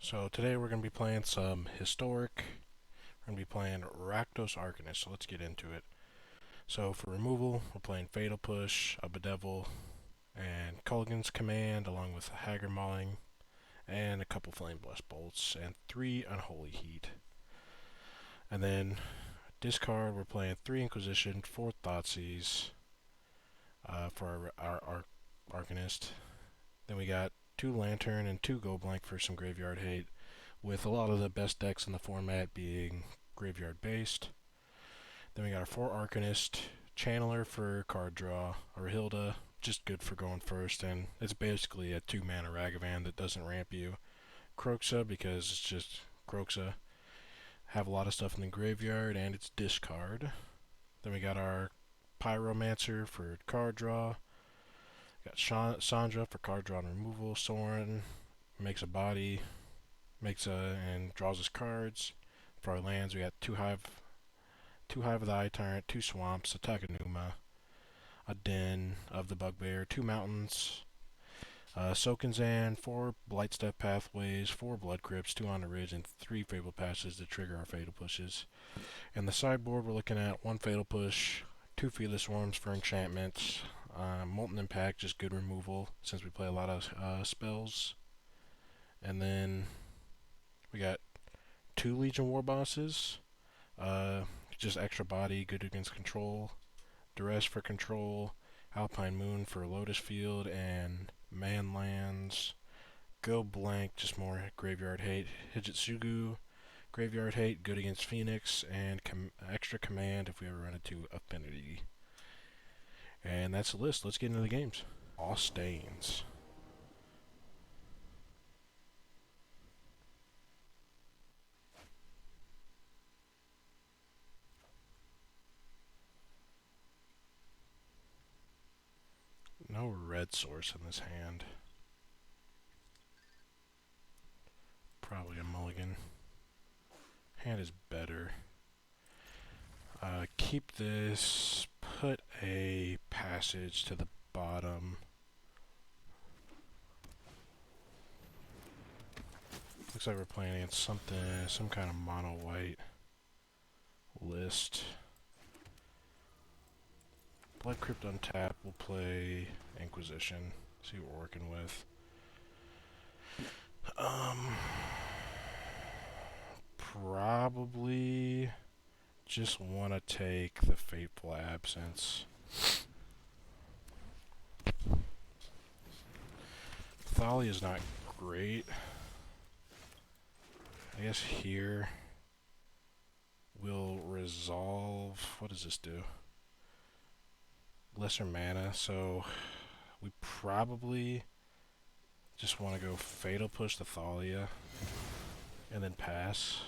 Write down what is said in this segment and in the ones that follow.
So today we're going to be playing some historic. We're going to be playing Rakdos Arcanist, so let's get into it. So for removal, we're playing Fatal Push, a Bedevil, and Kolaghan's Command, along with Hagra Mauling, and a couple Flame Blessed Bolts, and 3 Unholy Heat. And then discard, we're playing 3 Inquisition, 4 Thoughtseize for our Arcanist. Then we got 2 Lantern and 2 Go Blank for some graveyard hate, with a lot of the best decks in the format being graveyard based. Then we got our 4 Arcanist, Channeler for card draw, a Rahilda, just good for going first, and it's basically a 2-mana Ragavan that doesn't ramp you. Kroxa, because it's just Kroxa, have a lot of stuff in the graveyard, and it's discard. Then we got our Pyromancer for card draw, got Chandra for card draw and removal, Sorin makes a body, and draws his cards. For our lands, we got 2 Hive of the Eye Tyrant, 2 Swamps, a Takenuma, a Den of the Bugbear, 2 Mountains, Sokenzan, 4 Blightstep Pathways, 4 Blood Crypts, 2 on the Ridge, and 3 Fabled Passages to trigger our Fatal Pushes. In the sideboard, we're looking at 1 Fatal Push, 2 Feeless Worms for enchantments, Molten Impact, just good removal since we play a lot of spells. And then we got 2 Legion Warbosses, just extra body, good against control, Duress for control, Alpine Moon for Lotus Field, and Man Lands. Go Blank, just more graveyard hate. Hidetsugu, graveyard hate, good against Phoenix, and extra command if we ever run into Affinity. And that's the list. Let's get into the games. All Stains. No red source in this hand. Probably a mulligan. Hand is better. Keep this. Put a passage to the bottom. Looks like we're playing against some kind of mono white list. Blood Crypt untap, we'll play Inquisition, see what we're working with. Probably just want to take the Fateful Absence. Thalia is not great. I guess here we'll resolve. What does this do? Lesser mana, so we probably just want to go Fatal Push the Thalia and then pass.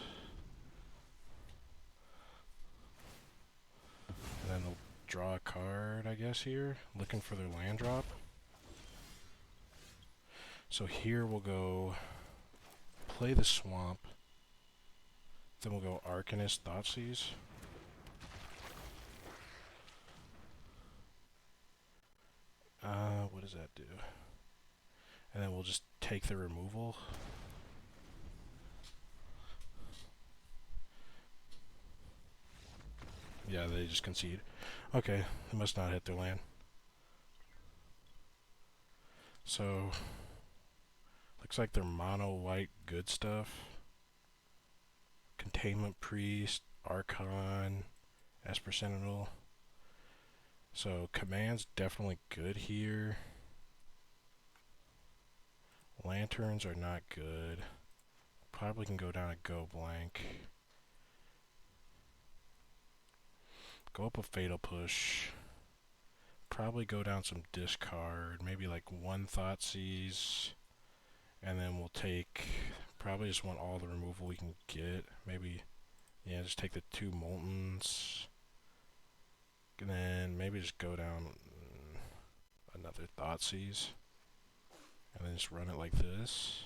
And then they'll draw a card, I guess, here, looking for their land drop. So here we'll go play the Swamp, then we'll go Arcanist, Thoughtseize. What does that do? And then we'll just take the removal. Yeah, they just concede. Okay, they must not hit their land. So, looks like they're mono white good stuff. Containment Priest, Archon, Esper Sentinel. So, command's definitely good here. Lanterns are not good. Probably can go down a Go Blank. Go up a Fatal Push. Probably go down some discard. Maybe like 1 Thoughtseize. And then we'll take... Probably just want all the removal we can get. Maybe... Yeah, just take the 2 Moltens. And then maybe just go down another Thoughtseize. And then just run it like this.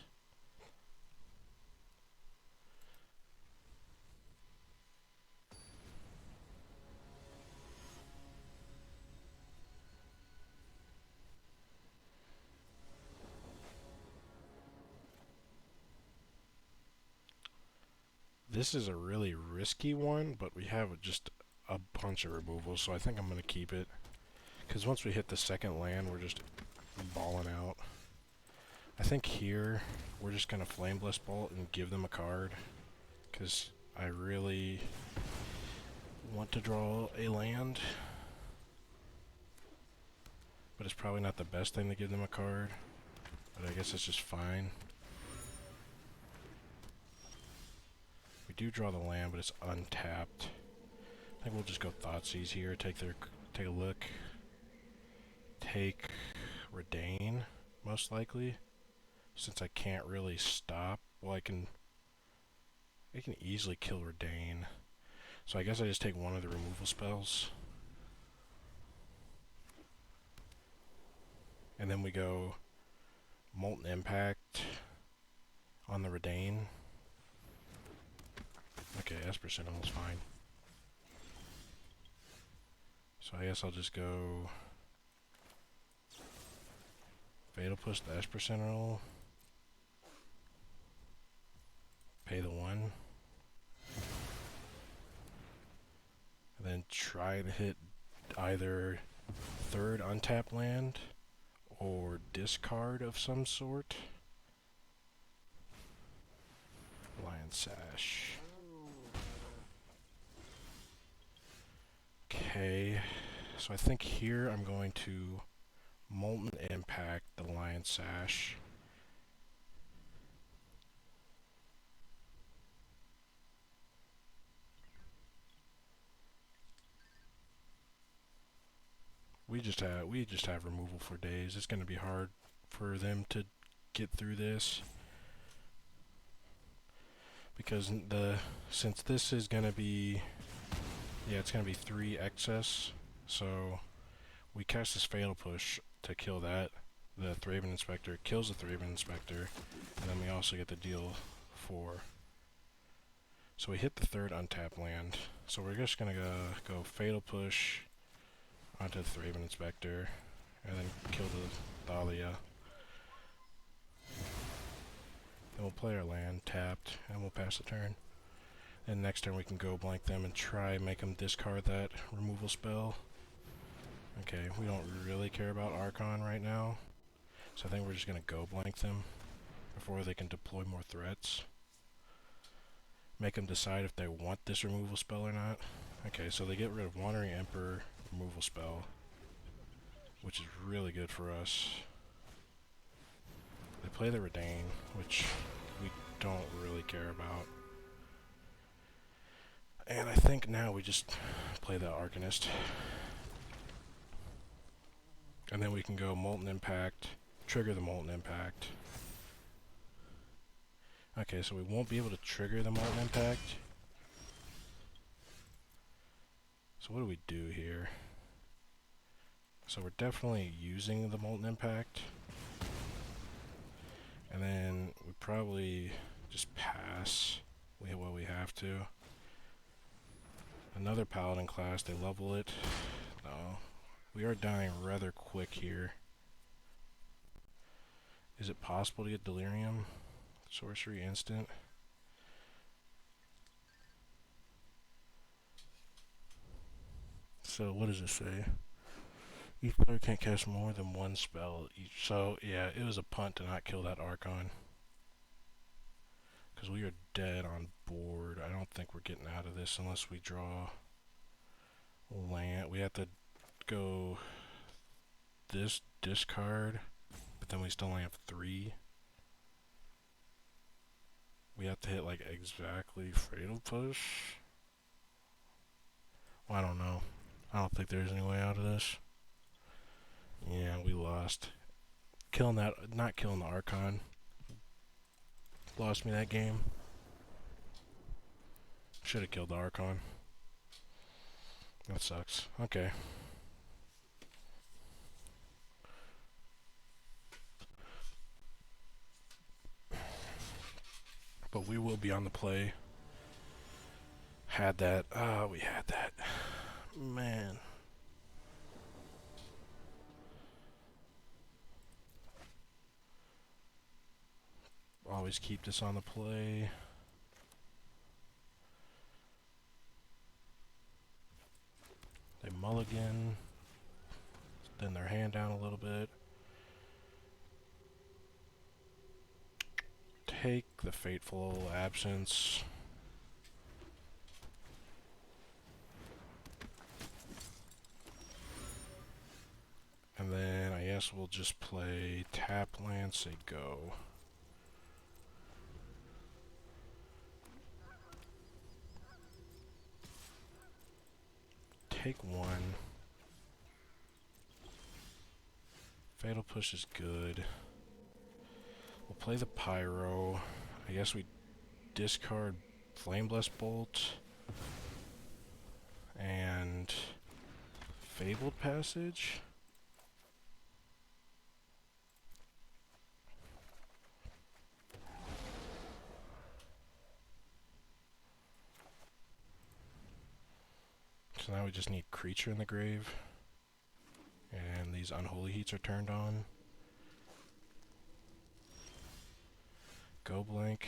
This is a really risky one, but we have just a bunch of removals, so I think I'm going to keep it. Because once we hit the second land, we're just balling out. I think here, we're just going to Flame Blast Bolt and give them a card. Because I really want to draw a land. But it's probably not the best thing to give them a card. But I guess it's just fine. We do draw the land, but it's untapped. I think we'll just go Thoughtseize here, take a look. Take Redain, most likely. Since I can't really stop. Well, I can easily kill Redain. So I guess I just take one of the removal spells. And then we go Molten Impact on the Redain. Okay, Esper Sentinel's fine. So I guess I'll just go Fatal Push the Esper Sentinel. Pay the 1. And then try to hit either third untapped land or discard of some sort. Lion Sash. Okay, so I think here I'm going to Molten Impact the Lion Sash. We just have removal for days. It's going to be hard for them to get through this. Because since this is going to be, yeah, it's going to be 3 excess, so we cast this Fatal Push to kill that. The Thraben Inspector kills the Thraben Inspector, and then we also get to deal 4. So we hit the third untapped land. So we're just going to go Fatal Push onto the Thraben Inspector, and then kill the Dahlia. Then we'll play our land tapped, and we'll pass the turn. And next turn we can go blank them and try make them discard that removal spell. Okay, we don't really care about Archon right now, so I think we're just going to go blank them before they can deploy more threats. Make them decide if they want this removal spell or not. Okay, so they get rid of Wandering Emperor removal spell, which is really good for us. They play the Redain, which we don't really care about. And I think now we just play the Arcanist. And then we can go Molten Impact, trigger the Molten Impact. Okay, so we won't be able to trigger the Molten Impact. So what do we do here? So we're definitely using the Molten Impact. And then we probably just pass what we have to. Another Paladin class, they level it. No. We are dying rather quick here. Is it possible to get Delirium? Sorcery instant. So what does it say? Each player can't cast more than one spell each. So yeah, it was a punt to not kill that Archon. Because we are dead on board. I don't think we're getting out of this unless we draw land. We have to go this discard, but then we still only have 3. We have to hit like exactly Fatal Push. Well, I don't know. I don't think there's any way out of this. Yeah, we lost. Not killing the Archon. Lost me that game. Should have killed the Archon. That sucks. Okay. But we will be on the play. Had that. We had that. Man. Always keep this on the play. They mulligan, thin their hand down a little bit. Take the Fateful Absence. And then I guess we'll just play tap land, say go. Take one. Fatal Push is good. We'll play the Pyro. I guess we discard Flameblessed Bolt and Fabled Passage. So now we just need Creature in the grave. And these Unholy Heats are turned on. Go blank.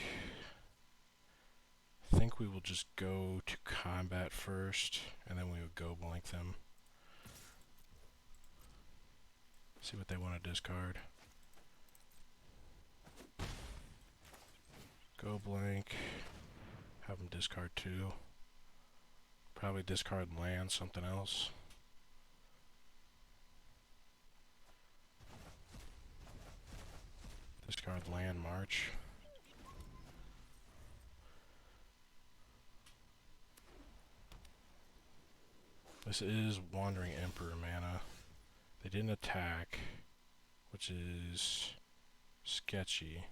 I think we will just go to combat first, and then we will go blank them. See what they want to discard. Go blank. Have them discard 2. Probably discard land, something else. Discard land, march. This is Wandering Emperor mana. They didn't attack, which is sketchy.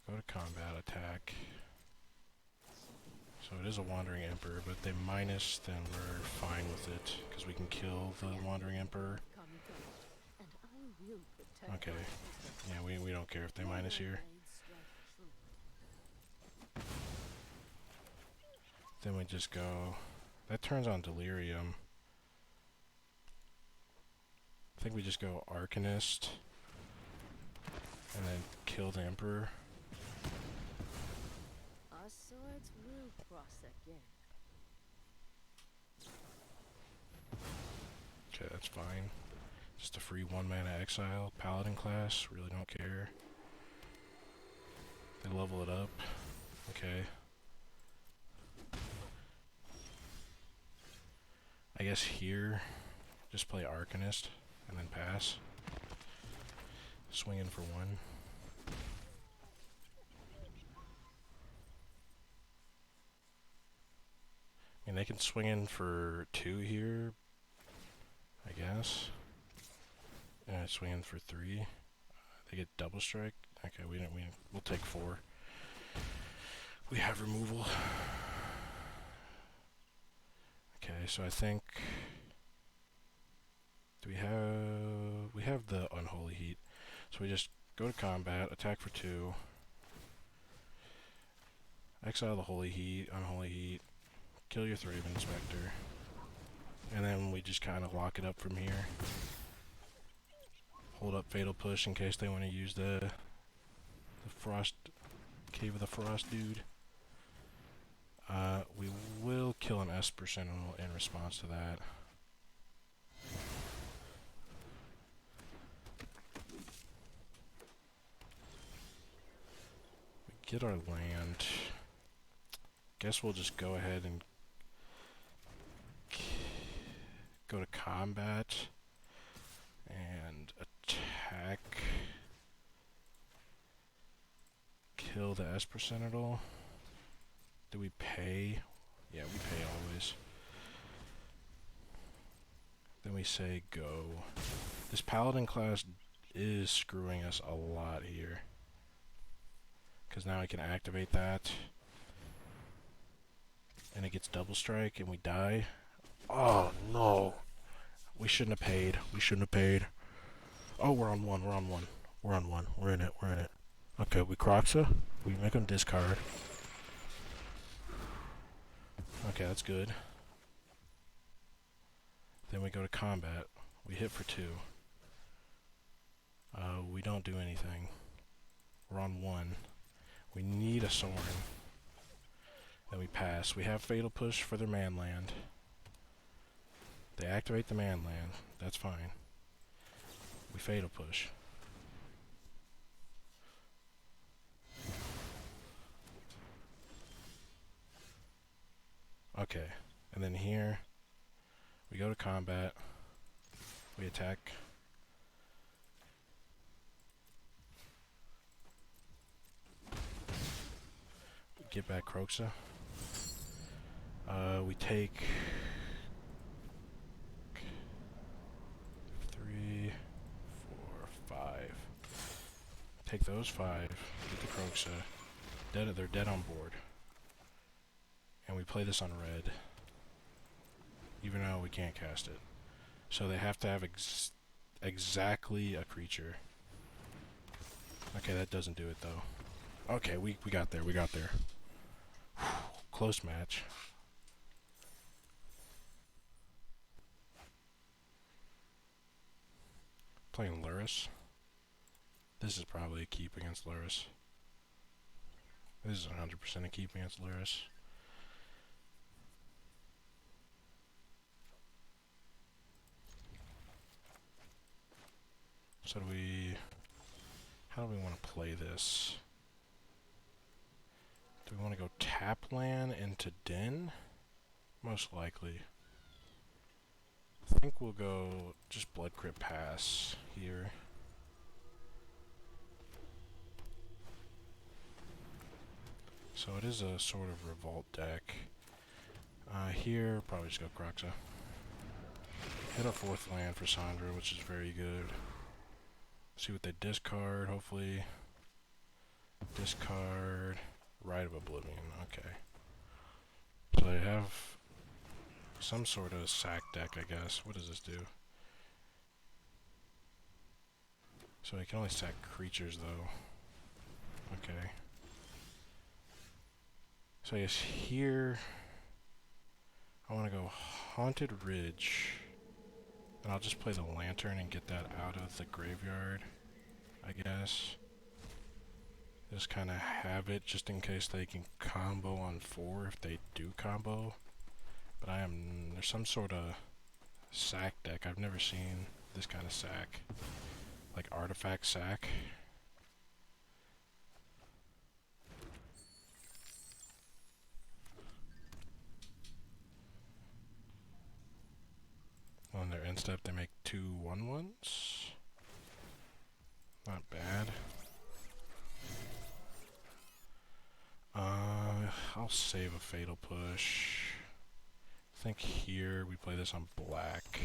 Go to combat, attack. So it is a Wandering Emperor, but they minus, then we're fine with it, because we can kill the Wandering Emperor. Okay. Yeah, we don't care if they minus here. Then we just go... That turns on Delirium. I think we just go Arcanist. And then kill the Emperor. Our swords will cross again. Okay, that's fine. Just a free 1-mana exile. Paladin class, really don't care. They level it up. Okay. I guess here, just play Arcanist, and then pass. Swing in for 1. I mean, they can swing in for 2 here, I guess. And swing in for 3. They get double strike. Okay, we'll take 4. We have removal. Okay, so I think we have the Unholy Heat. So we just go to combat, attack for 2. Exile the Holy Heat, Unholy Heat, kill your Thraben Spectre. And then we just kind of lock it up from here. Hold up Fatal Push in case they want to use the Frost, Cave of the Frost dude. We will kill an Esper Sentinel in response to that. We get our land. Guess we'll just go ahead and go to combat and attack. Kill the Esper Sentinel. Do we pay? Yeah, we pay always. Then we say go. This Paladin class is screwing us a lot here. Because now I can activate that. And it gets double strike and we die. Oh no. We shouldn't have paid. We shouldn't have paid. Oh, we're on 1. We're on 1. We're on 1. We're in it. We're in it. Okay, we Kroxa. We make them discard. Okay, that's good. Then we go to combat. We hit for 2. We don't do anything. We're on 1. We need a Sorin. Then we pass. We have Fatal Push for their man land. They activate the man land. That's fine. We Fatal Push. Okay. And then here, we go to combat. We attack. Get back Kroxa. We take 3, 4, 5. Take those 5. Get the Kroxa. They're dead on board. And we play this on red, even though we can't cast it. So they have to have exactly a creature. Okay, that doesn't do it though. Okay, we got there. We got there. Close match. Playing Lurrus. This is probably a keep against Lurrus. This is 100% a keep against Lurrus. So how do we want to play this? Do we want to go tap land into Den? Most likely. I think we'll go just Blood Crypt pass here. So it is a sort of revolt deck. Here, probably just go Kroxa. Hit a 4th land for Chandra, which is very good. See what they discard, hopefully. Discard Rite of Oblivion, okay. So they have some sort of sack deck, I guess. What does this do? So you can only sack creatures, though. Okay. So I guess here, I want to go Haunted Ridge. And I'll just play the Lantern and get that out of the graveyard, I guess. Just kind of have it just in case they can combo on 4 if they do combo. But there's some sort of sack deck. I've never seen this kind of sack. Like artifact sack. On their end step, they make 2 1/1s. Not bad. I'll save a Fatal Push. I think here we play this on black.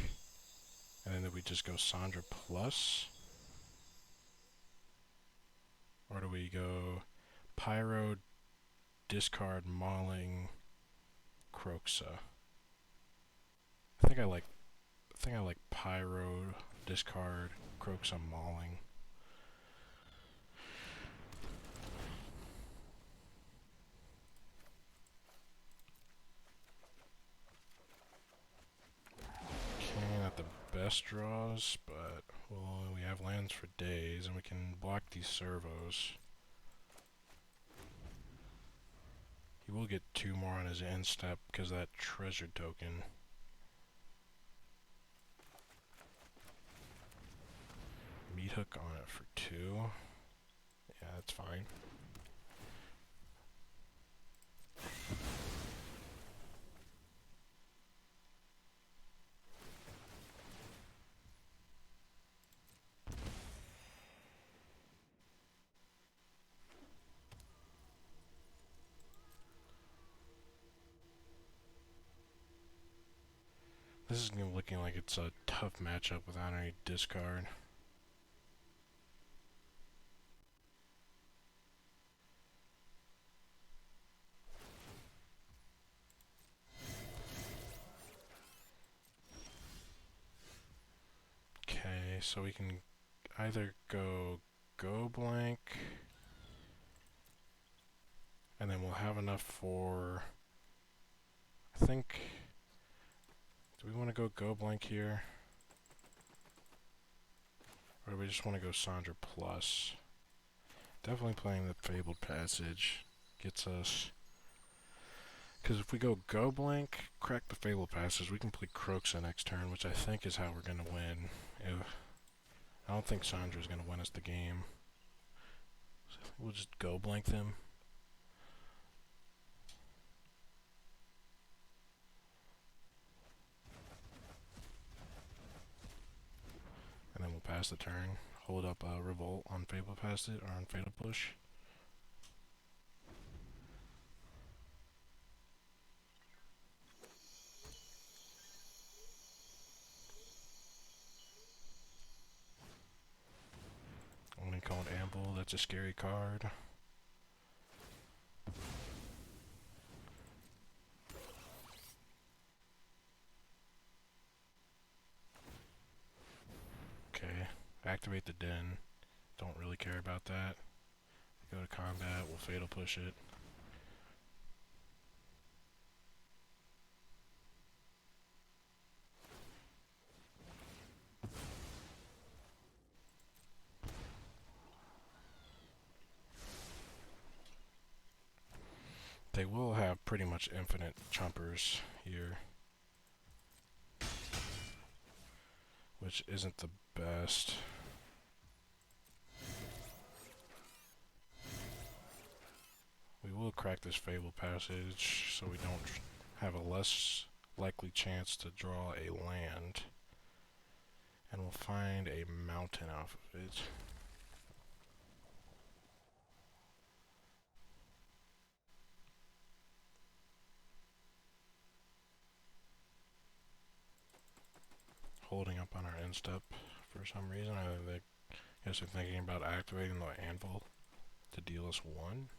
And then we just go Chandra plus. Or do we go Pyro, discard, Mauling, Kroxa? I think I like Pyro, discard, Kroxa, Mauling. Okay, not the best draws, but well, we have lands for days, and we can block these servos. He will get 2 more on his end step because of that treasure token. Meat hook on it for 2. Yeah, that's fine. This is looking like it's a tough matchup without any discard. Okay, so we can either go blank, and then we'll have enough for, I think, do we want to go blank here? Or do we just want to go Chandra plus? Definitely playing the Fabled Passage gets us Because if we go blank, crack the Fabled Passage, we can play Kroxa next turn, which I think is how we're going to win. I don't think Chandra is going to win us the game. So we'll just go blank them. And then we'll pass the turn. Hold up Revolt on Fabled Passage, or on Fatal Push. Only called Anvil, that's a scary card. Okay, activate the Den. Don't really care about that. Go to combat, we'll Fatal Push it. They will have pretty much infinite chumpers here, which isn't the best. We will crack this Fabled Passage so we don't have a less likely chance to draw a land. And we'll find a mountain off of it. Holding up on our end step for some reason. I guess they're thinking about activating the Anvil to deal us 1.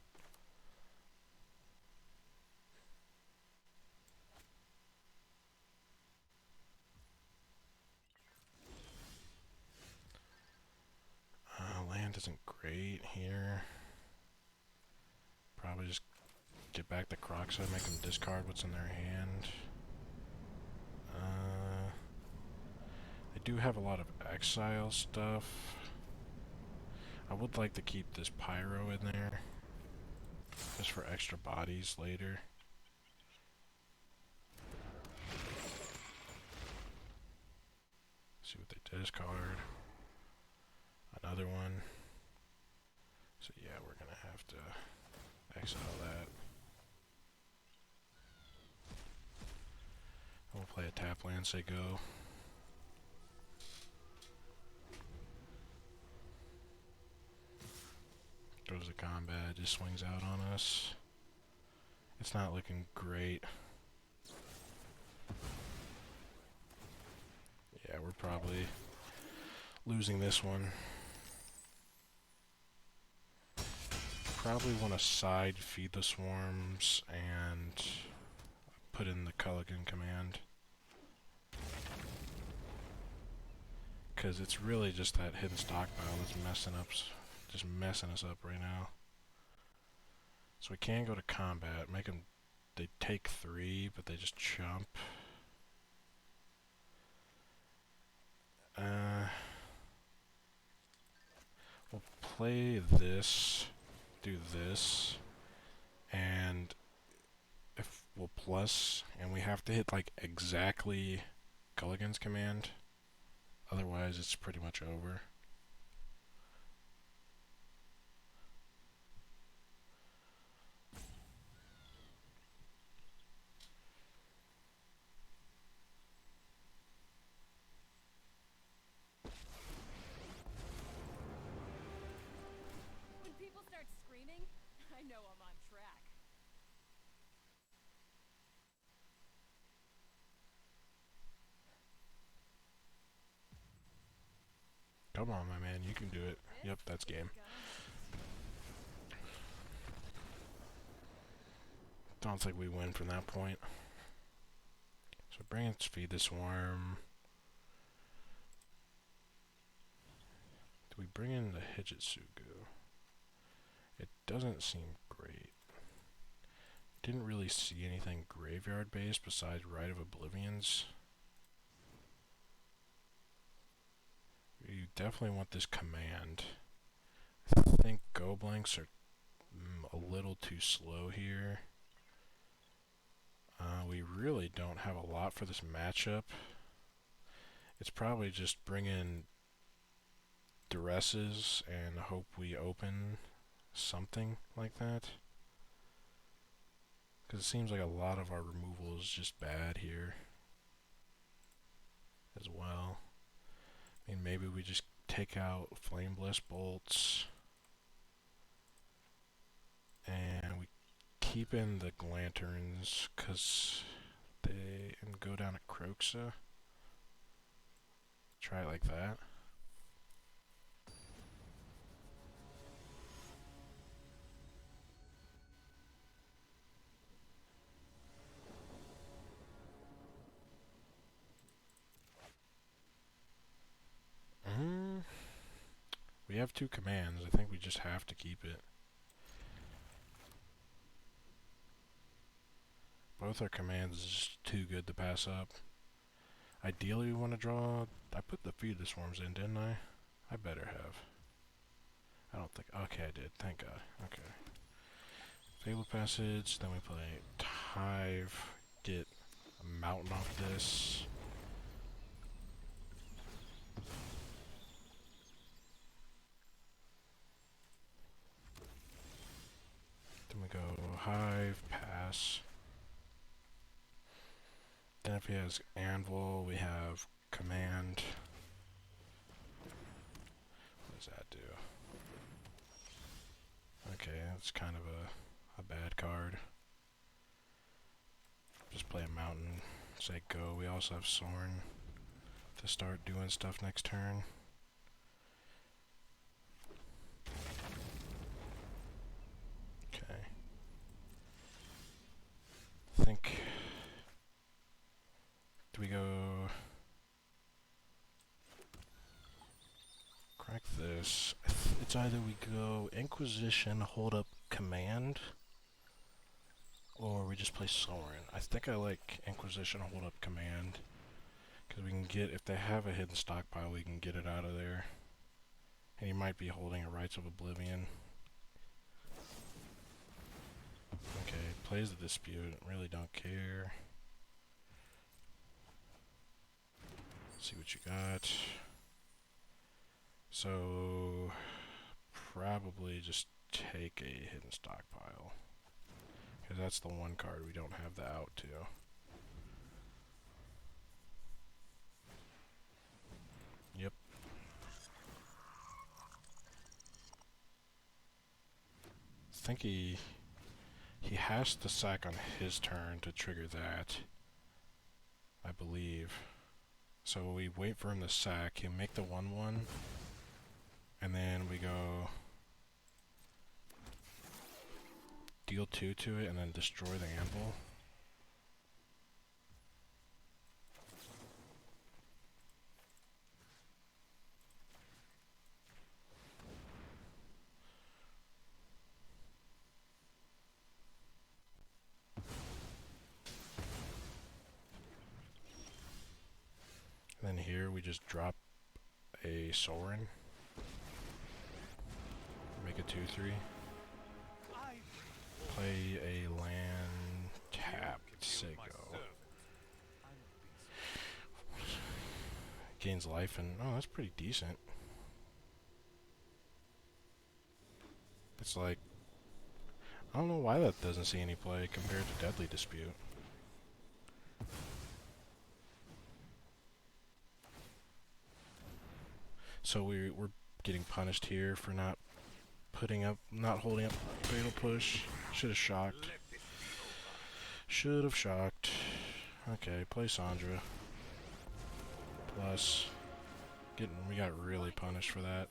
Land isn't great here. Probably just get back the Kroxa, make them discard what's in their hand. They do have a lot of exile stuff. I would like to keep this Pyro in there, just for extra bodies later. See what they discard. Another one. So yeah, we're gonna have to exile that. We'll play a tap land, say go. Goes to combat, just swings out on us. It's not looking great. Yeah, we're probably losing this one. Probably want to side feed the swarms and put in the Kolaghan command. Because it's really just that hidden stockpile that's messing us up right now. So we can go to combat, make them, they take 3, but they just chump. We'll play this, do this, and if we'll plus, and we have to hit like exactly Kolaghan's command, otherwise it's pretty much over. I know I'm on track. Come on, my man, you can do it. Yep, that's game. Don't think we win from that point. So bring in Feed the Swarm. Do we bring in the Hidetsugu? It doesn't seem great. Didn't really see anything graveyard based besides Rite of Oblivions. You definitely want this command. I think go blanks are a little too slow here. we really don't have a lot for this matchup. It's probably just bring in Duresses and hope we open something like that. Because it seems like a lot of our removal is just bad here as well. I mean, maybe we just take out Flame Blessed Bolts and we keep in the Lanterns because they and go down at Kroxa. Try it like that. We have 2 commands. I think we just have to keep it. Both our commands is just too good to pass up. Ideally, we want to draw... I put the Feed the Swarms in, didn't I? I better have. I don't think... Okay, I did. Thank God. Okay. Fabled Passage. Then we play Hive. Get a mountain off this. Then we go Hive, pass. Then if he has Anvil, we have Command. What does that do? Okay, that's kind of a bad card. Just play a mountain, say go. We also have Sorin to start doing stuff next turn. Okay. I think... Do we go... Crack this. It's either we go Inquisition, hold up Command, or we just play Sorin. I think I like Inquisition, hold up Command, because we can get, if they have a hidden stockpile, we can get it out of there. And he might be holding a Rites of Oblivion. Okay, plays the Dispute, really don't care. See what you got. So, probably just take a hidden stockpile. Because that's the one card we don't have the out to. Yep. I think he has to sack on his turn to trigger that, I believe. So we wait for him to sack, he'll make the 1/1, and then we go deal 2 to it and then destroy the Anvil. And then here we just drop a Sorin. Make a 2/3. Play a land tapped. Say go. Gains life and oh, that's pretty decent. It's like I don't know why that doesn't see any play compared to Deadly Dispute. So we're getting punished here for not holding up Fatal Push. Should have shocked. Should have shocked. Okay, play Chandra. Plus, we got really punished for that.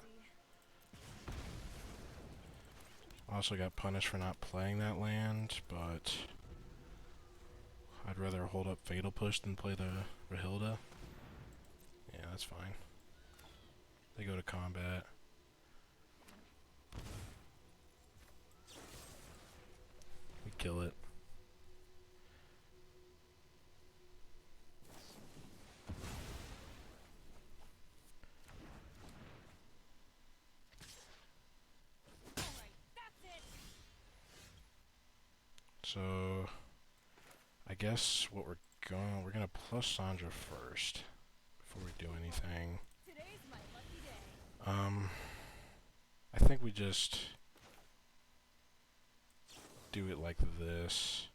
Also got punished for not playing that land, but I'd rather hold up Fatal Push than play the Rahilda. Yeah, that's fine. They go to combat. We kill it. So I guess what we're gonna plus Chandra first before we do anything. Today's my lucky day. I think we just do it like this.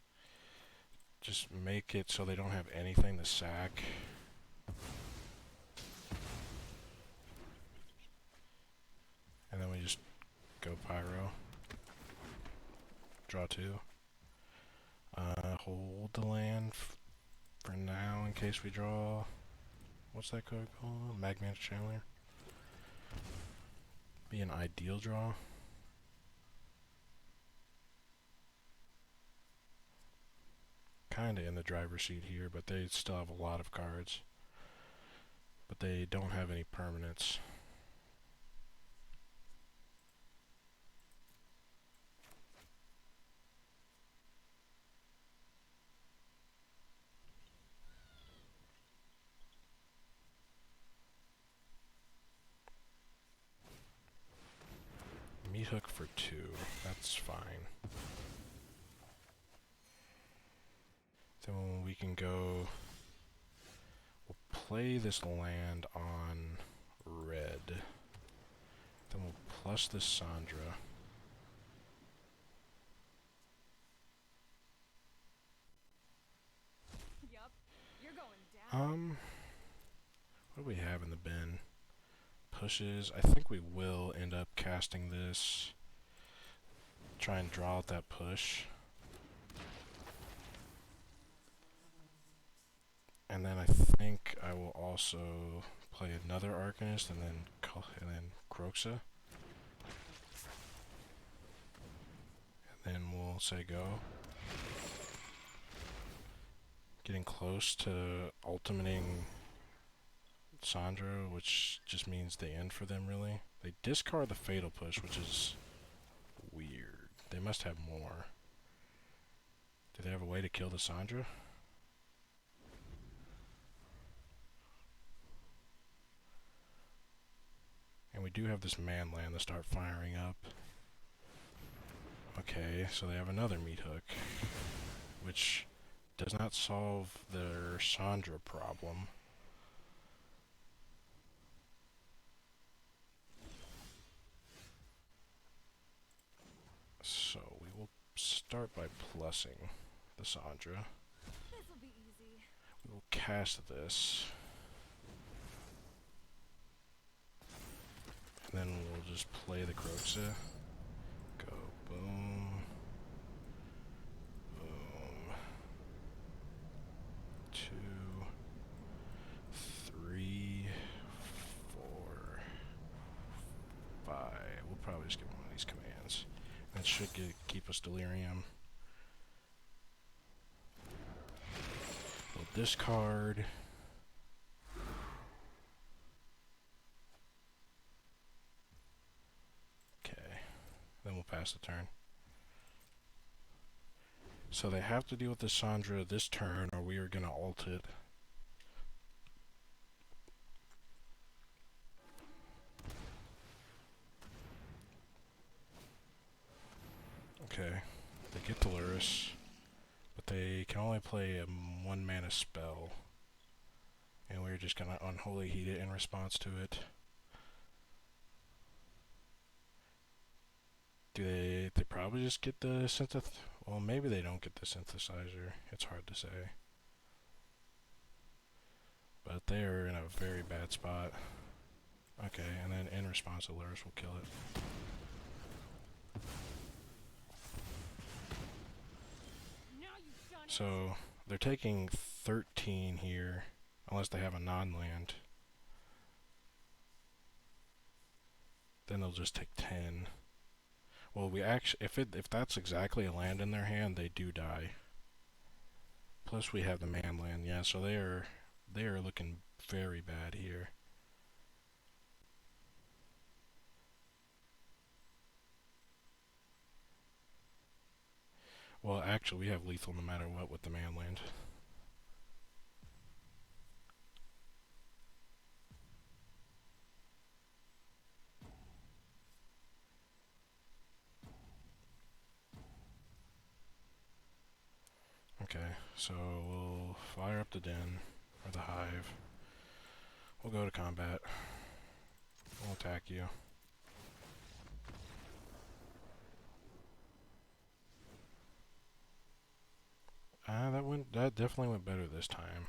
Just make it so they don't have anything to sack. And then we just go Pyro. Draw 2. Hold the land for now in case we draw... What's that card called? Magmatic Channeler. Be an ideal draw. Kinda in the driver's seat here, but they still have a lot of cards. But they don't have any permanents. Meat hook for 2. That's fine. Then we can go... We'll play this land on red. Then we'll plus this Chandra. Yup, you're going down. What do we have in the bin? Pushes. I think we will end up casting this. Try and draw out that push. And then I think I will also play another Arcanist and then Kroxa. And then we'll say go. Getting close to ultimating Chandra, which just means the end for them, really. They discard the Fatal Push, which is weird. They must have more. Do they have a way to kill the Chandra? And we do have this man land to start firing up. Okay, so they have another meat hook, which does not solve their Chandra problem. So we will start by plussing the Chandra. This'll be easy. We will cast this. And then we'll just play the Kroxa. Go boom. Boom. 2, 3, 4, 5. We'll probably just give one of these commands. That should keep us delirium. We'll discard. Okay. Then we'll pass the turn. So they have to deal with the Chandra this turn, or we are going to ult it. Okay, they get Delurus, but they can only play a 1 mana spell, and we're just gonna Unholy Heat it in response to it. Do they probably just get the well, maybe they don't get the synthesizer. It's hard to say. But they are in a very bad spot. Okay, and then in response, Delurus will kill it. So they're taking 13 here, unless they have a non-land. Then they'll just take 10. Well, we actually, if that's exactly a land in their hand, they do die. Plus we have the man land, yeah. So they are looking very bad here. Well, actually, we have lethal no matter what with the man land. Okay, so we'll fire up the den, or the hive. We'll go to combat. We'll attack you. That definitely went better this time.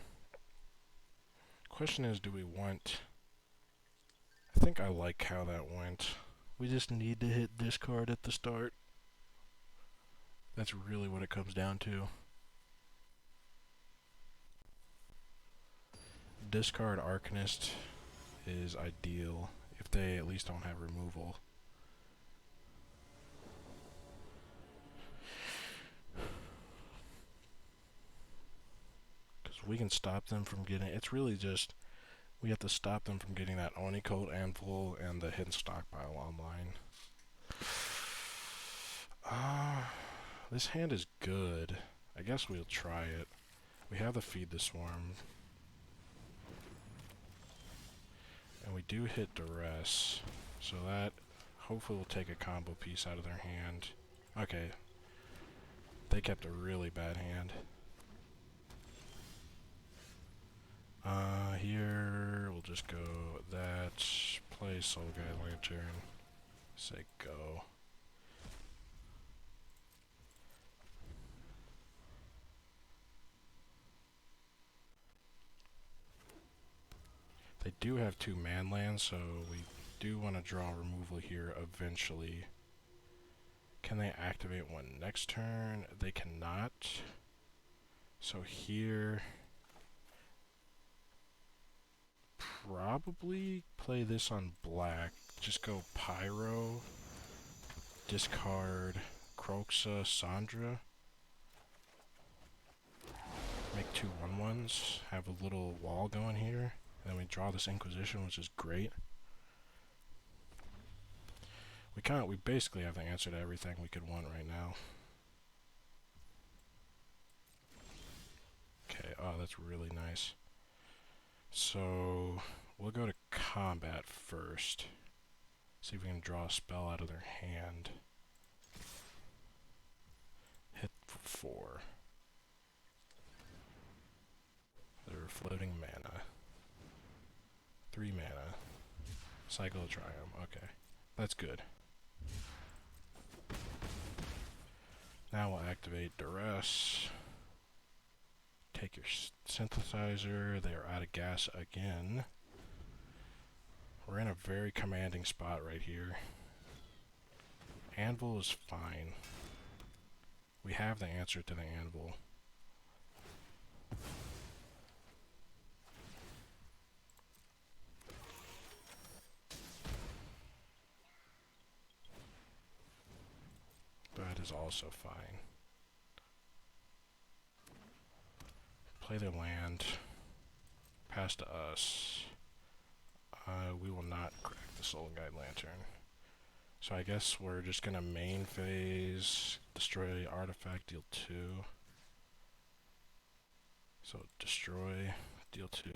Question is, do we want... I think I like how that went. We just need to hit discard at the start. That's really what it comes down to. Discard Arcanist is ideal if they at least don't have removal. Because we can stop them from getting... It's really just... We have to stop them from getting that Oni Cult Anvil and the hidden stockpile online. This hand is good. I guess we'll try it. We have to feed the swarm. And we do hit duress. So that hopefully will take a combo piece out of their hand. Okay. They kept a really bad hand. Here we'll just go that, play Soul Guide Lantern, say go. They do have 2 man lands, so we do want to draw removal here eventually. Can they activate one next turn? They cannot. So here... Probably play this on black. Just go Pyro, discard Kroxa, Chandra. Make 2 1/1s. Have a little wall going here. And then we draw this Inquisition, which is great. We basically have the answer to everything we could want right now. Okay, oh, that's really nice. So, we'll go to combat first. See if we can draw a spell out of their hand. Hit for 4. They're floating mana. 3 mana. Cycle of Triumph. Okay. That's good. Now we'll activate Duress. Take your synthesizer. They are out of gas again. We're in a very commanding spot right here. Anvil is fine. We have the answer to the anvil. That is also fine. Play their land. Pass to us. We will not crack the Soul Guide Lantern. So I guess we're just gonna main phase, destroy artifact, deal 2. So destroy, deal 2.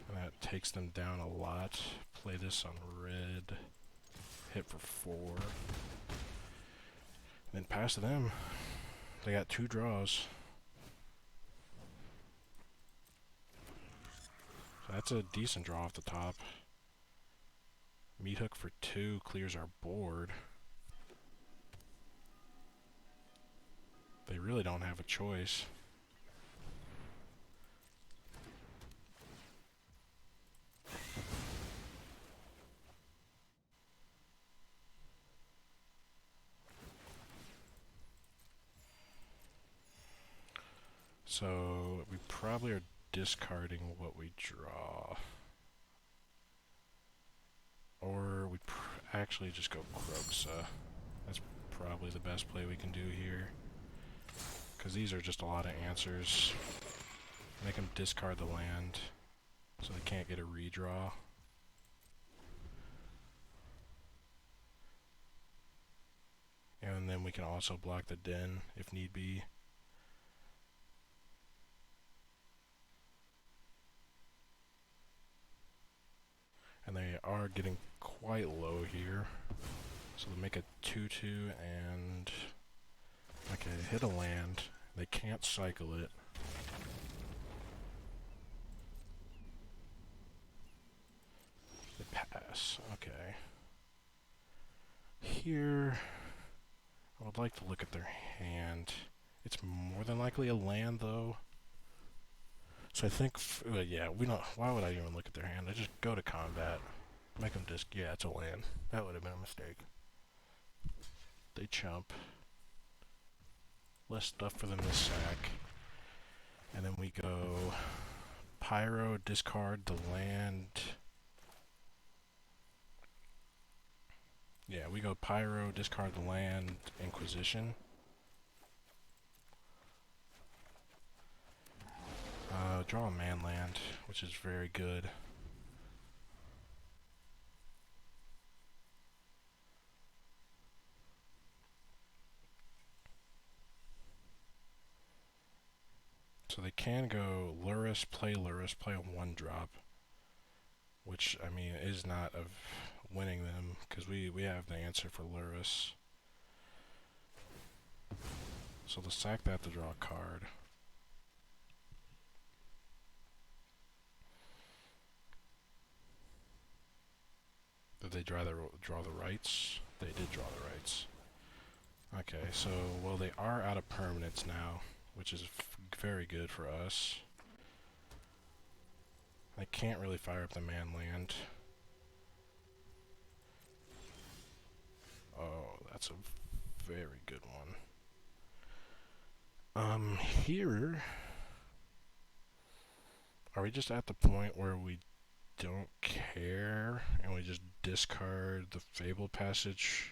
And that takes them down a lot. Play this on red. Hit for 4. And then pass to them. They got 2 draws. So that's a decent draw off the top. Meat Hook for 2 clears our board. They really don't have a choice. So we probably are discarding what we draw. Or we actually just go Kroxa. That's probably the best play we can do here. Because these are just a lot of answers. Make them discard the land so they can't get a redraw. And then we can also block the den if need be. And they are getting quite low here. So they'll make a 2/2 and Okay, hit a land. They can't cycle it. They pass. Okay. Here, I would like to look at their hand. It's more than likely a land, though. So I think, yeah, we don't. Why would I even look at their hand? I just go to combat, make them just. Yeah, it's a land. That would have been a mistake. They chump. Less stuff for them to sack. And then we go Pyro, discard the land. Yeah, we go Pyro, discard the land, Inquisition. Draw a man land, which is very good. So they can go Lurrus, play a 1-drop. Which, I mean, is not of winning them, because we have the answer for Lurrus. So they'll sack that to draw a card. Did they draw the rights? They did draw the rights. Okay, so, well, they are out of permanents now, which is very good for us. They can't really fire up the man land. Oh, that's a very good one. Here, are we just at the point where we don't care and we just discard the Fabled Passage,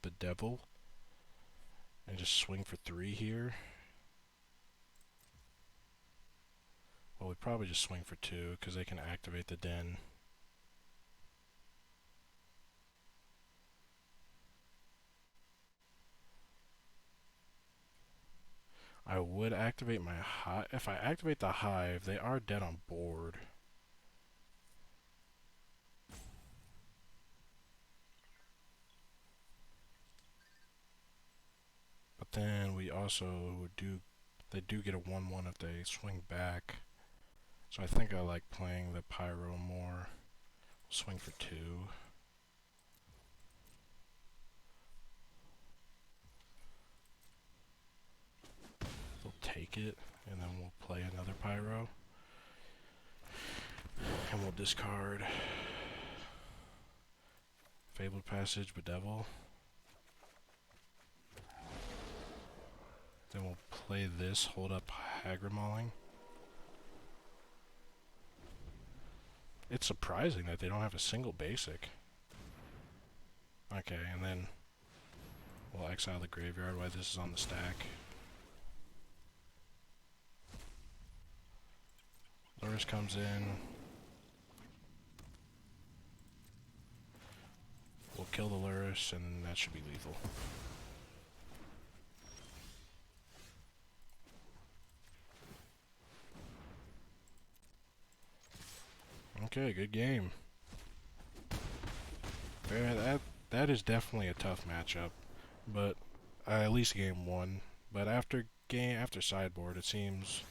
Bedevil, and just swing for 3 here? Well, we probably just swing for 2 because they can activate the den. I would activate my Hive. If I activate the Hive, they are dead on board. But then we also they do get a 1/1 if they swing back. So I think I like playing the Pyro more. Swing for 2. We'll take it, and then we'll play another Pyro. And we'll discard Fabled Passage, Bedevil. Then we'll play this, hold up Hagra Mauling. It's surprising that they don't have a single basic. Okay, and then we'll exile the graveyard while this is on the stack. Lurrus comes in. We'll kill the Lurrus, and that should be lethal. Okay, good game. That is definitely a tough matchup, but at least game 1. But after sideboard, it seems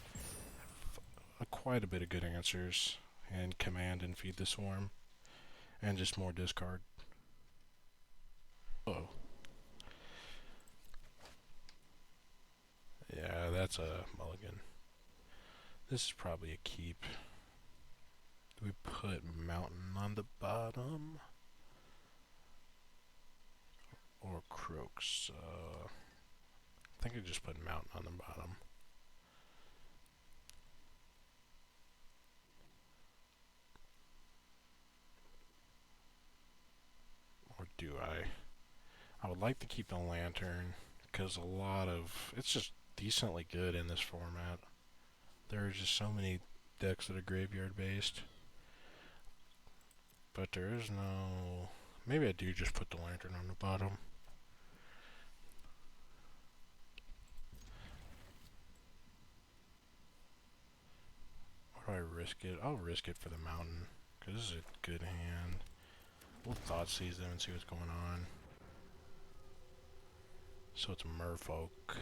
quite a bit of good answers, and command and feed the swarm, and just more discard. Oh. Yeah, that's a mulligan. This is probably a keep. Do we put Mountain on the bottom? Or Kroxa? I think I just put Mountain on the bottom. Or do I? I would like to keep the Lantern, because it's just decently good in this format. There are just so many decks that are graveyard based. But there is no... Maybe I do just put the Lantern on the bottom. Or do I risk it? I'll risk it for the Mountain, because this is a good hand. We'll Thoughtseize them and see what's going on. So it's Merfolk.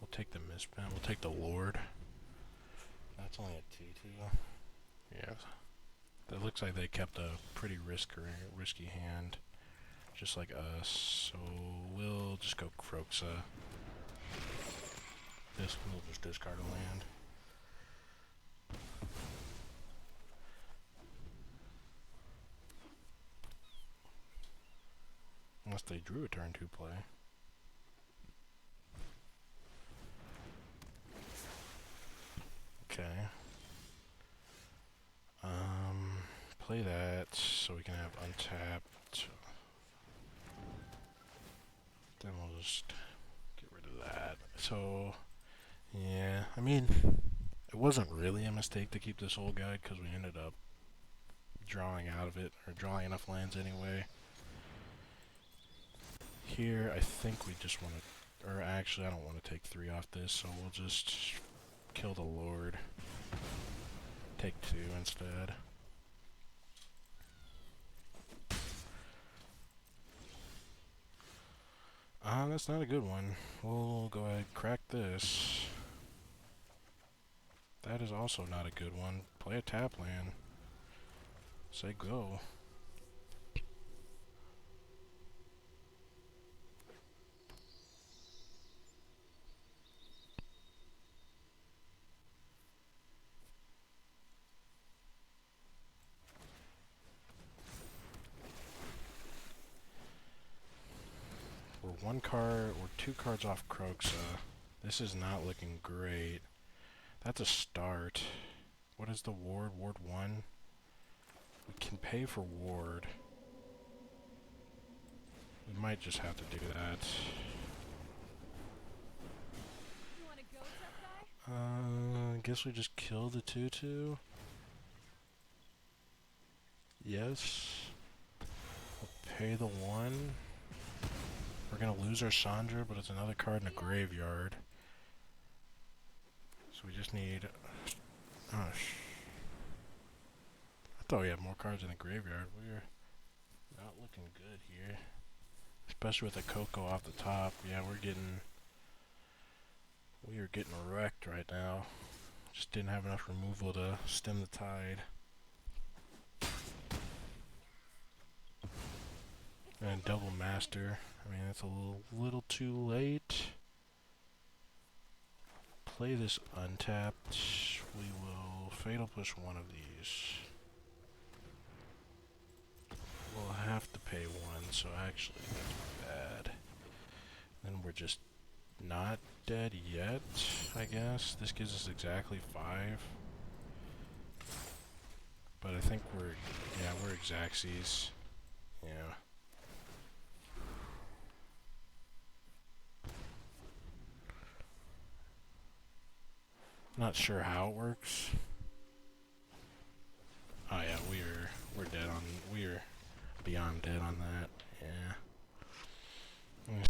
We'll take the Misspent. We'll take the Lord. That's only a 2/2. Yeah. That looks like they kept a pretty risky hand. Just like us. So we'll just go Kroxa. This we'll just discard a land. Unless they drew a turn 2 play. Okay. Play that so we can have untapped. Then we'll just get rid of that. So, yeah, I mean, it wasn't really a mistake to keep this old guide because we ended up drawing out of it, or drawing enough lands anyway. Here, I think we just want to, or actually I don't want to take 3 off this, so we'll just kill the Lord. Take 2 instead. That's not a good one. We'll go ahead and crack this. That is also not a good one. Play a tap land. Say go. We're 1 card, we're 2 cards off Kroxa. This is not looking great. That's a start. What is the ward? Ward 1? We can pay for ward. We might just have to do that. You wanna go, tough guy? I guess we just kill the 2/2. Yes. We'll pay the 1. We're gonna lose our Chandra, but it's another card in the graveyard. So we just need... Oh, I thought we had more cards in the graveyard. We're not looking good here. Especially with the Coco off the top. Yeah, we are getting wrecked right now. Just didn't have enough removal to stem the tide. And double master. I mean, it's a little too late. Play this untapped. We will fatal push one of these. We'll have to pay 1, so actually that's bad. Then we're just not dead yet, I guess. This gives us exactly 5. But I think we're Xaxes. Yeah. Not sure how it works. Oh yeah, we're dead on, we're beyond dead on that. Yeah.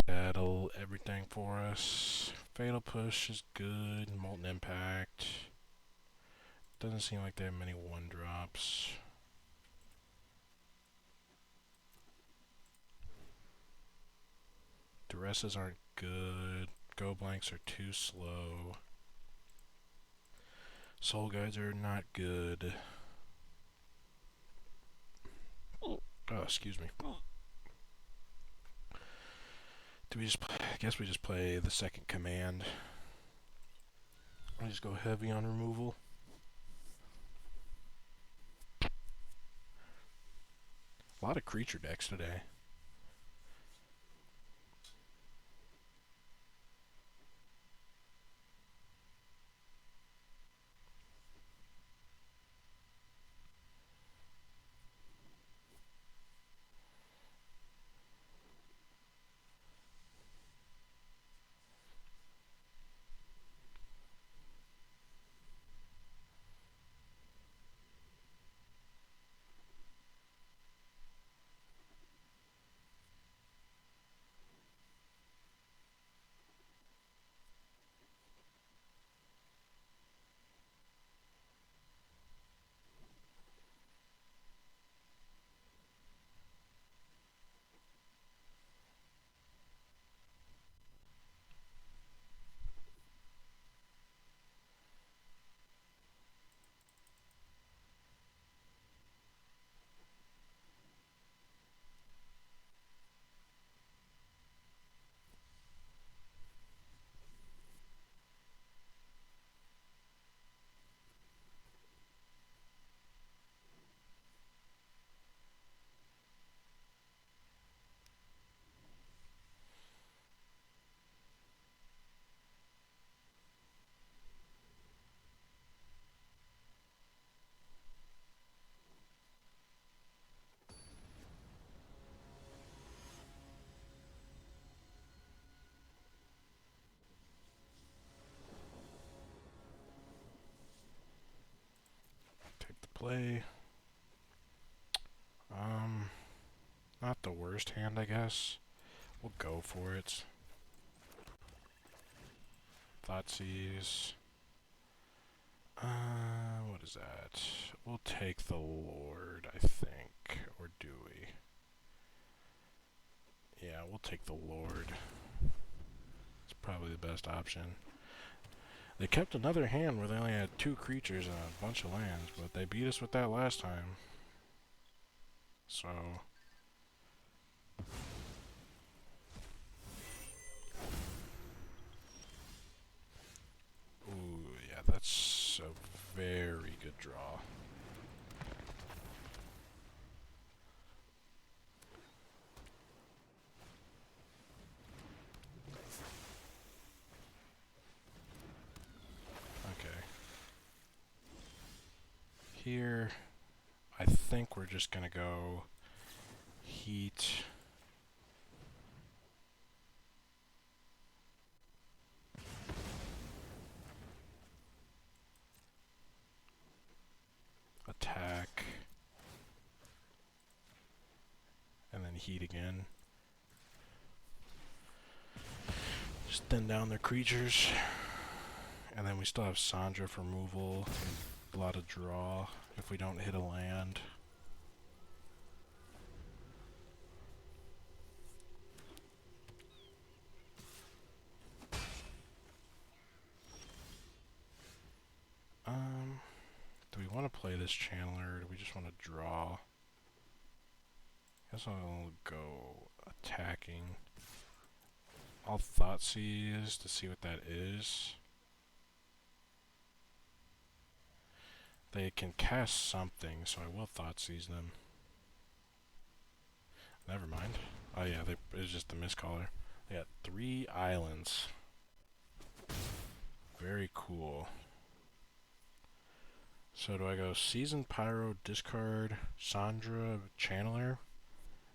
That'll everything for us. Fatal push is good. Molten Impact. Doesn't seem like they have many 1-drops. Duresses aren't good. Go blanks are too slow. Soul guides are not good. Oh, excuse me. Do we just? I guess we just play the second command. We just go heavy on removal. A lot of creature decks today. play. Not the worst hand, I guess. We'll go for it. Thoughtseize. What is that? We'll take the Lord, I think. Or do we? Yeah, we'll take the Lord. It's probably the best option. They kept another hand where they only had 2 creatures and a bunch of lands, but they beat us with that last time. So... Ooh, yeah, that's a very good draw. Okay. Here, I think we're just gonna go Heat. Attack. And then Heat again. Just thin down their creatures. And then we still have Chandra for removal. A lot of draw if we don't hit a land. Do we want to play this Channeler, or do we just want to draw? Guess I'll go attacking. I'll Thoughtseize to see what that is. They can cast something, so I will Thoughtseize them. Never mind. Oh yeah, it's just a miscaller. They got 3 islands. Very cool. So do I go Seasoned Pyro, discard Chandra, Channeler,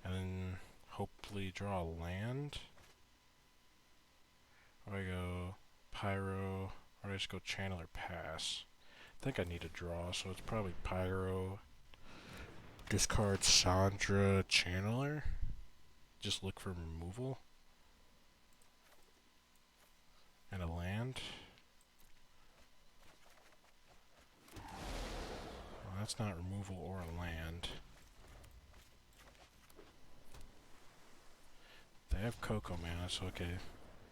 and then hopefully draw a land? Or I go Pyro, or I just go Channeler, pass? I think I need a draw, so it's probably Pyro, discard Chandra, Channeler. Just look for removal. And a land. Well, that's not removal or a land. They have Coco mana, so okay.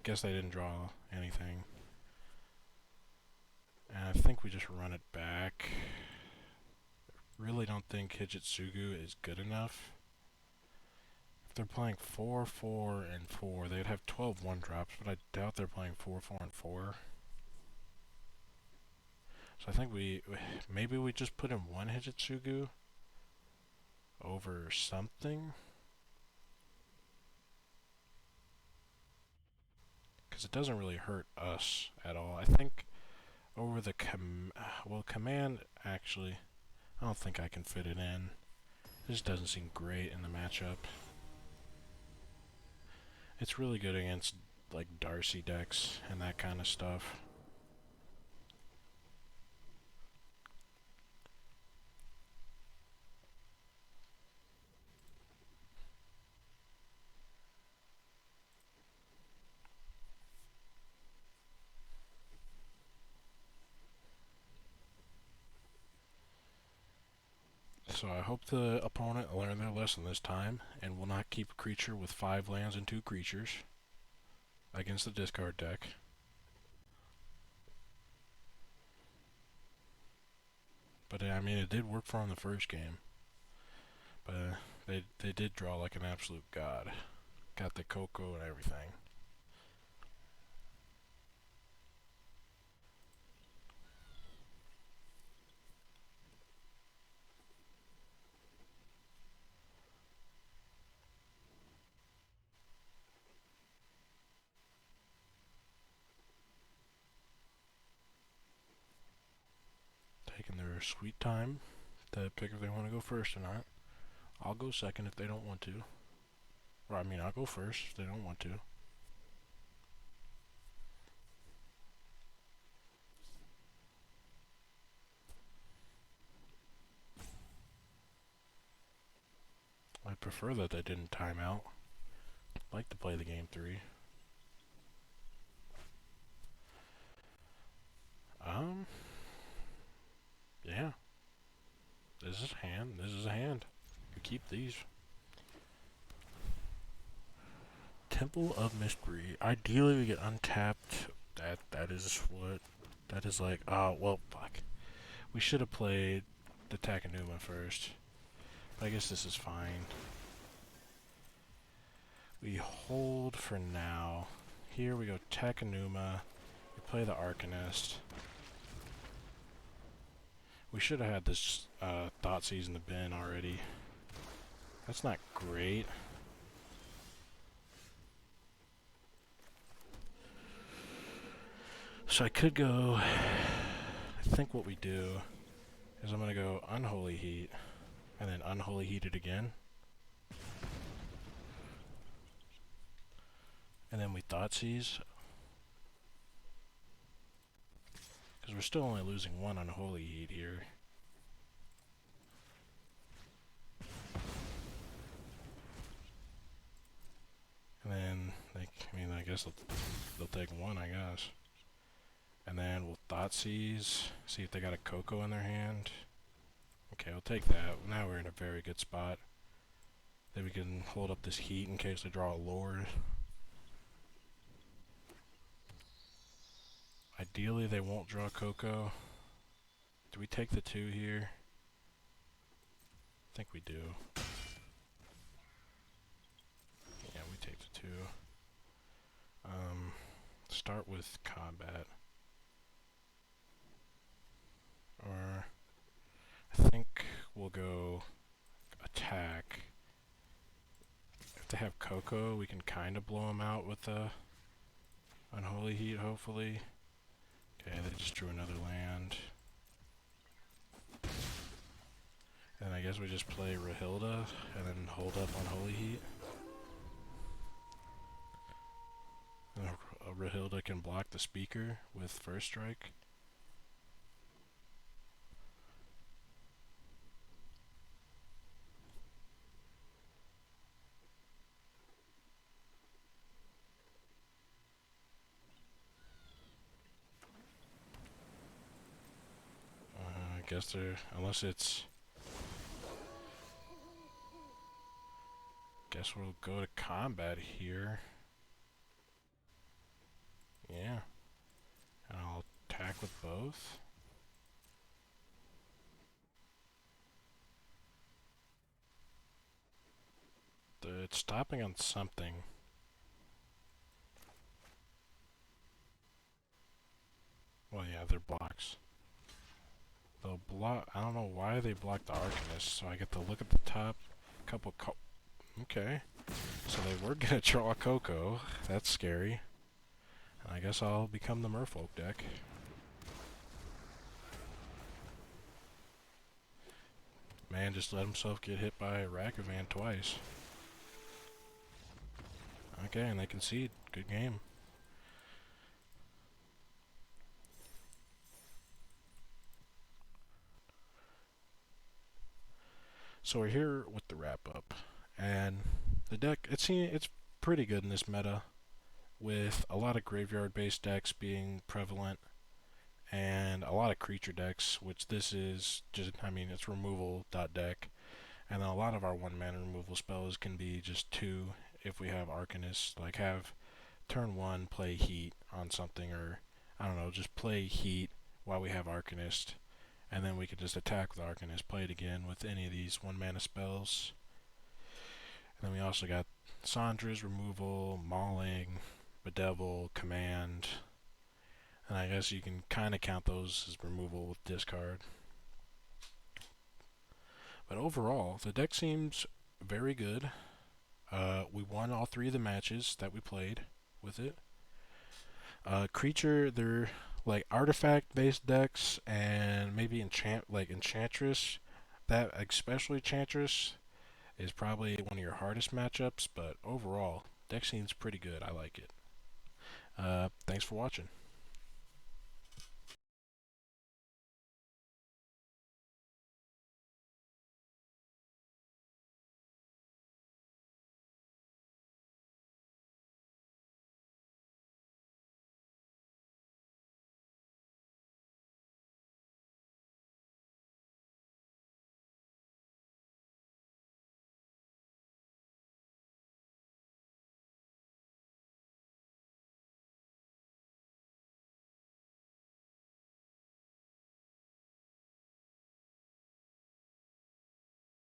Guess they didn't draw anything. And I think we just run it back. Really don't think Hidetsugu is good enough. If they're playing 4, 4, and 4, they'd have 12 1-drops, but I doubt they're playing 4, 4, and 4. So I think maybe we just put in 1 Hidetsugu over something. Because it doesn't really hurt us at all. I think over the command, actually, I don't think I can fit it in. It just doesn't seem great in the matchup. It's really good against like Darcy decks and that kind of stuff. So I hope the opponent learned their lesson this time and will not keep a creature with 5 lands and 2 creatures against the discard deck. But I mean, it did work for him the first game. But they did draw like an absolute god. Got the Coco and everything. Taking their sweet time to pick if they want to go first or not. I'll go second if they don't want to. Or I mean, I'll go first if they don't want to. prefer that they didn't time out. I'd like to play the game 3. Yeah. This is a hand. This is a hand. You keep these. Temple of Mystery. Ideally, we get untapped. That is what. That is like. Oh, well, fuck. We should have played the Takenuma first. But I guess this is fine. We hold for now. Here we go Takenuma. We play the Arcanist. We should have had this Thoughtseize in the bin already. That's not great. So I could go... I think what we do is I'm going to go Unholy Heat, and then Unholy Heat it again. And then we Thoughtseize. Because we're still only losing one Unholy Heat here. And then, like, I mean, I guess they'll take one, I guess. And then we'll Thoughtseize, see if they got a Coco in their hand. Okay, we'll take that. Now we're in a very good spot. Then we can hold up this Heat in case they draw a Lord. Ideally, they won't draw Coco. Do we take the 2 here? I think we do. Yeah, we take the 2. Start with combat. Or I think we'll go attack. If they have Coco, we can kind of blow them out with the Unholy Heat, hopefully. Okay, they just drew another land. And I guess we just play Rahilda and then hold up Unholy Heat. And Rahilda can block the speaker with first strike. I guess they're, unless it's, guess we'll go to combat here. Yeah. And I'll attack with both. It's stopping on something. Well, yeah, they're blocks. They'll block. I don't know why they blocked the Arcanist, so I get to look at the top. Couple. Okay. So they were gonna draw a Coco. That's scary. And I guess I'll become the Merfolk deck. Man just let himself get hit by a Rakdos twice. Okay, and they concede. Good game. So we're here with the wrap-up, and the deck, it's pretty good in this meta, with a lot of graveyard-based decks being prevalent, and a lot of creature decks, which this is just, I mean, it's removal deck, and then a lot of our one-mana removal spells can be just 2 if we have Arcanist, like have turn 1 play Heat on something, or, I don't know, just play Heat while we have Arcanist. And then we could just attack with Arcanist, play it again with any of these one-mana spells. And then we also got Chandra's removal, Mauling, Bedevil, Command. And I guess you can kind of count those as removal with discard. But overall, the deck seems very good. We won all 3 of the matches that we played with it. Creature, they're like artifact-based decks, and maybe Enchantress. That, especially Enchantress, is probably one of your hardest matchups, but overall, deck seems pretty good. I like it. Thanks for watching.